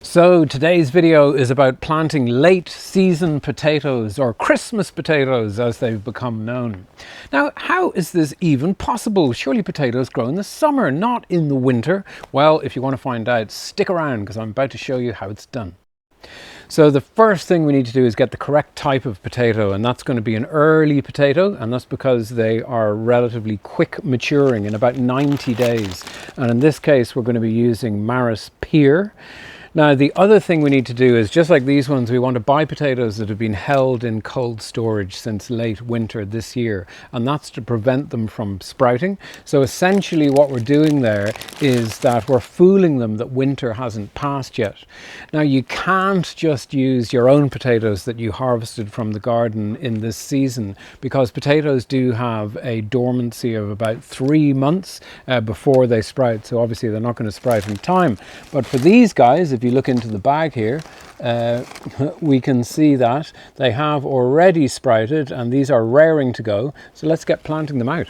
So today's video is about planting late season potatoes, or Christmas potatoes as they've become known. Now, how is this even possible? Surely potatoes grow in the summer, not in the winter. Well, if you want to find out, stick around because I'm about to show you how it's done. So the first thing we need to do is get the correct type of potato, and that's going to be an early potato, and that's because they are relatively quick maturing in about 90 days. And in this case, we're going to be using Maris Pear. Now, the other thing we need to do is, just like these ones, we want to buy potatoes that have been held in cold storage since late winter this year, and that's to prevent them from sprouting. So essentially what we're doing there is that we're fooling them that winter hasn't passed yet. Now, you can't just use your own potatoes that you harvested from the garden in this season, because potatoes do have a dormancy of about 3 months before they sprout. So obviously they're not going to sprout in time. But for these guys, if you look into the bag here, we can see that they have already sprouted, and these are raring to go. So let's get planting them out.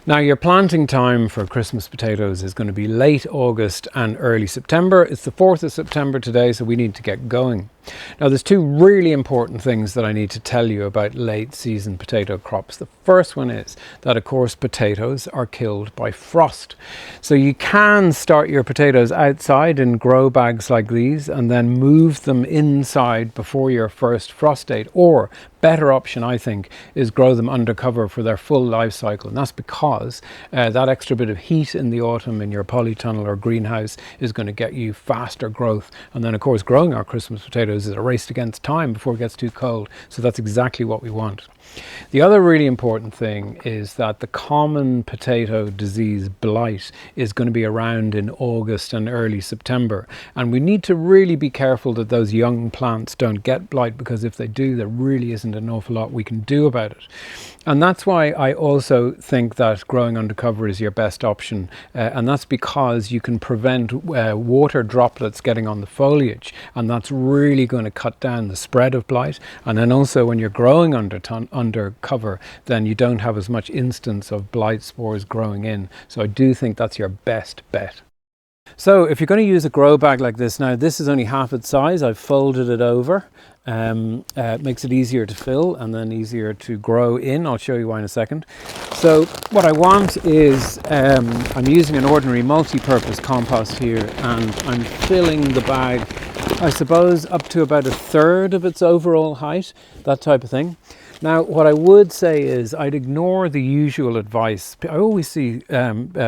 Now, your planting time for Christmas potatoes is going to be late August and early September. It's the 4th of September today, so we need to get going. Now, there's two really important things that I need to tell you about late season potato crops. The first one is that, of course, potatoes are killed by frost. So you can start your potatoes outside in grow bags like these and then move them inside before your first frost date. Or better option, I think, is grow them undercover for their full life cycle. And that's because that extra bit of heat in the autumn in your polytunnel or greenhouse is going to get you faster growth. And then, of course, growing our Christmas potatoes is a race against time before it gets too cold. So that's exactly what we want. The other really important thing is that the common potato disease blight is going to be around in August and early September. And we need to really be careful that those young plants don't get blight, because if they do, there really isn't an awful lot we can do about it. And that's why I also think that growing undercover is your best option. And that's because you can prevent water droplets getting on the foliage. And that's really going to cut down the spread of blight. And then also when you're growing undercover, then you don't have as much instance of blight spores growing in. So I do think that's your best bet. So if you're going to use a grow bag like this, now this is only half its size. I've folded it over. It makes it easier to fill and then easier to grow in. I'll show you why in a second. So what I want is, I'm using an ordinary multi-purpose compost here, and I'm filling the bag, I suppose, up to about 1/3 of its overall height, that type of thing. Now, what I would say is I'd ignore the usual advice. I always see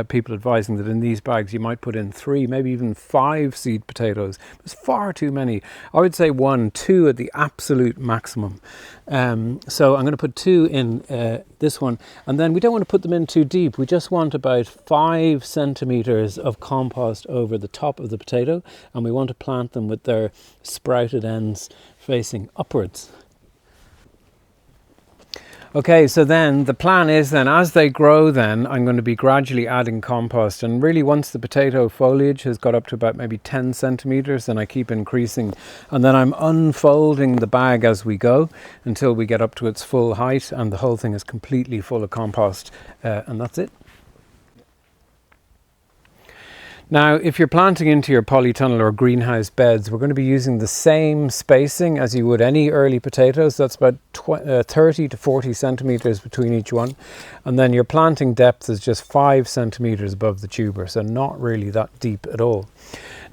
people advising that in these bags you might put in 3, maybe even 5 seed potatoes. It's far too many. I would say 1, 2 at the absolute maximum. So I'm going to put 2 in this one, and then we don't want to put them in too deep. We just want about 5 centimeters of compost over the top of the potato, and we want to plant them with their sprouted ends facing upwards. Okay, so then the plan is then as they grow, then I'm going to be gradually adding compost, and really once the potato foliage has got up to about maybe 10 centimeters, then I keep increasing, and then I'm unfolding the bag as we go until we get up to its full height and the whole thing is completely full of compost, and that's it. Now, if you're planting into your polytunnel or greenhouse beds, we're going to be using the same spacing as you would any early potatoes. That's about 30 to 40 centimeters between each one. And then your planting depth is just 5 centimeters above the tuber, so not really that deep at all.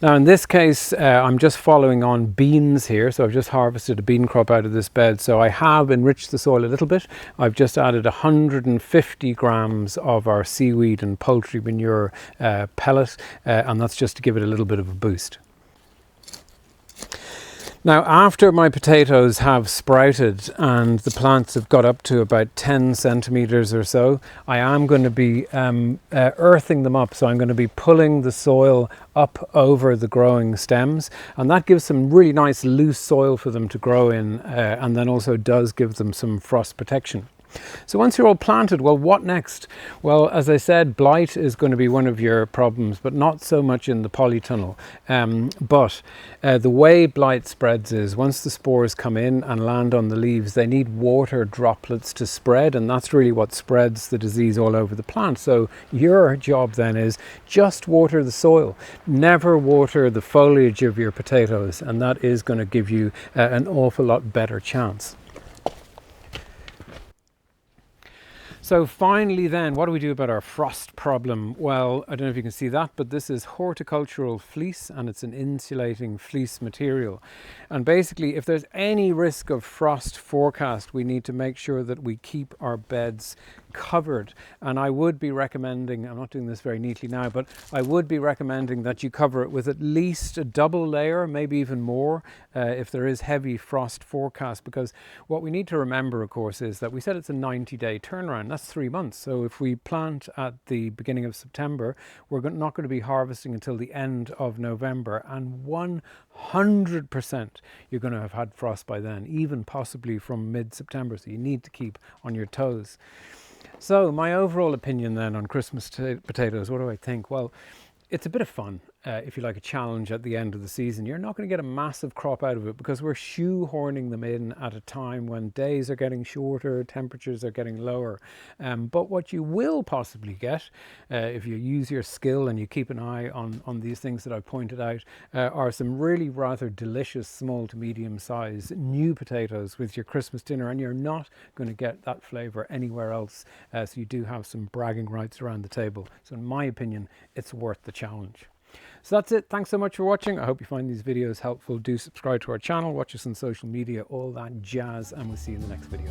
Now, in this case, I'm just following on beans here. So I've just harvested a bean crop out of this bed. So I have enriched the soil a little bit. I've just added 150 grams of our seaweed and poultry manure pellet, and that's just to give it a little bit of a boost. Now, after my potatoes have sprouted and the plants have got up to about 10 centimeters or so, I am going to be earthing them up. So I'm going to be pulling the soil up over the growing stems, and that gives some really nice loose soil for them to grow in, and then also does give them some frost protection. So once you're all planted, well, what next? Well, as I said, blight is going to be one of your problems, but not so much in the polytunnel. The way blight spreads is once the spores come in and land on the leaves, they need water droplets to spread, and that's really what spreads the disease all over the plant. So your job then is just water the soil, never water the foliage of your potatoes, and that is going to give you an awful lot better chance. So finally then, what do we do about our frost problem? Well, I don't know if you can see that, but this is horticultural fleece, and it's an insulating fleece material. And basically, if there's any risk of frost forecast, we need to make sure that we keep our beds covered. And I would be recommending, I'm not doing this very neatly now, but I would be recommending that you cover it with at least a double layer, maybe even more, if there is heavy frost forecast, because what we need to remember, of course, is that we said it's a 90-day turnaround. That's 3 months. So if we plant at the beginning of September, we're not going to be harvesting until the end of November, and 100% you're going to have had frost by then, even possibly from mid-September. So you need to keep on your toes. So my overall opinion then on Christmas potatoes, what do I think? Well, it's a bit of fun, if you like, a challenge at the end of the season. You're not going to get a massive crop out of it because we're shoehorning them in at a time when days are getting shorter, temperatures are getting lower. But what you will possibly get, if you use your skill and you keep an eye on these things that I pointed out, are some really rather delicious small to medium size new potatoes with your Christmas dinner, and you're not going to get that flavour anywhere else. So you do have some bragging rights around the table. So in my opinion, it's worth the challenge. So that's it. Thanks so much for watching. I hope you find these videos helpful. Do subscribe to our channel, watch us on social media, all that jazz, and we'll see you in the next video.